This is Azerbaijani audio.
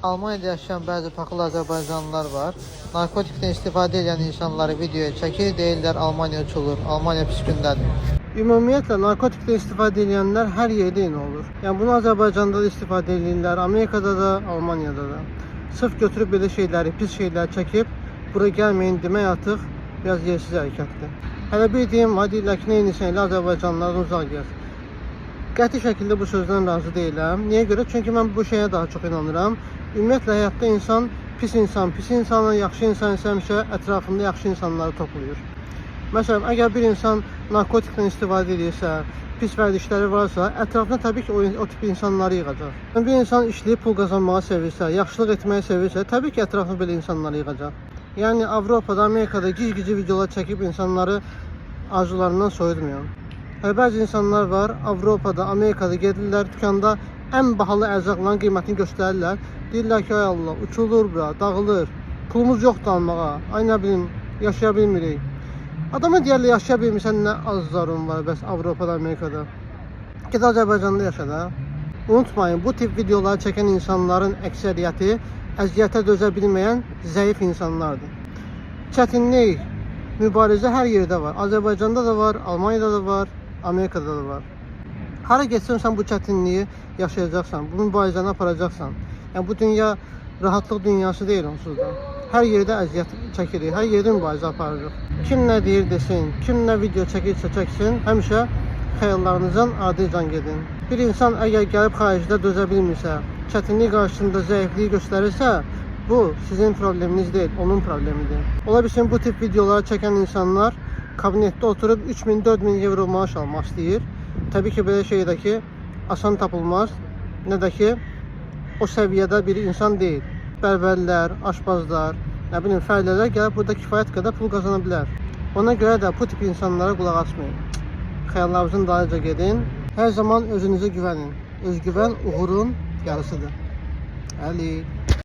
Almanya'da yaşayan bəzi paxıl Azərbaycanlılar var. Narkotikdən istifadə edən insanları videoya çəkir, deyirlər Almaniya uçulur, Almaniya pis gündədir. Ümumiyyətlə narkotikdən istifadə edənlər hər yerdə eyni olur. Yəni bunu Azərbaycanda da istifadə edirlər, Amerikada da, Almaniyada da. Sırf götürüb belə şeyləri, pis şeyləri çəkib bura gəlməyin demək artıq biraz yersiz hərəkətdir. Hələ bir deyim, deyirlər ki, neynirsən elə Azərbaycanlılardan uzaq gəl. Qəti şəkildə bu sözdən razı deyiləm. Niyə görə? Çünki mən bu şeyə daha çox inanıram. Ümumiyyətlə həyatda insan, pis insanla yaxşı insan isə həmişə ətrafında yaxşı insanları toplayır. Məsələn, əgər bir insan narkotikdən istifadə edirsə, pis vərdişləri varsa, ətrafında təbii ki, o tip insanları yığacaq. Bir insan işləyib pul qazanmağı sevirsə, yaxşılıq etməyi sevirsə, təbii ki, ətrafında belə insanları yığacaq. Yəni Avropada, Amerikada gic-gici videolar çəkib insanları arzularından soyutmuyor. Bəzi insanlar var, Avropada, Amerikada gedirlər, dükkanda ən bahalı ərzaqların qiymətini göstərirlər. Deyirlər ki, ay Allah, uçulur bura, dağılır, pulumuz yoxdur almağa, ay nə bilim, yaşaya bilmirik. Adama deyərlər, yaşaya bilmirsən, nə az zarun var bəs Avropada, Amerikada. Ged Azərbaycanda yaşa da. Unutmayın, bu tip videoları çəkən insanların əksəriyyəti əziyyətə dözə bilməyən zəif insanlardır. Çətinlik, mübarizə hər yerdə var. Azərbaycanda da var, Almaniyada da var, Amerikada da var. Hara getsən sən bu çətinliyi yaşayacaqsan, bu mübarizəni aparacaqsan. Yəni bu dünya rahatlıq dünyası deyil onsuz da. Hər yerdə əziyyət çəkirik, hər yerdə mübarizə aparırıq. Kim nə deyir desin, kim nə video çəkirsə çəksin, həmişə xəyallarınızdan ardınca gedin. Bir insan əgər gəlib xaricdə dözə bilmirsə, çətinlik qarşısında zəifliyi göstərirsə, bu sizin probleminiz deyil, onun problemidir. Ola bilsin bu tip videoları çəkən insanlar kabinetdə oturub 3000-4000 euro maaş almaq istəyir. Təbii ki, belə şeydə ki, asan tapılmaz. Nə də ki, o səviyyədə bir insan deyil. Bərbərlər, aşpazlar, nə bilim, fəhlələr gəlib burada kifayət qədər pul qazana bilər. Ona görə də bu tip insanlara qulaq asmayın. Xəyallarınızın dalınca gedin. Hər zaman özünüzə güvənin. Özgüvən uğurun yarısıdır. Əli.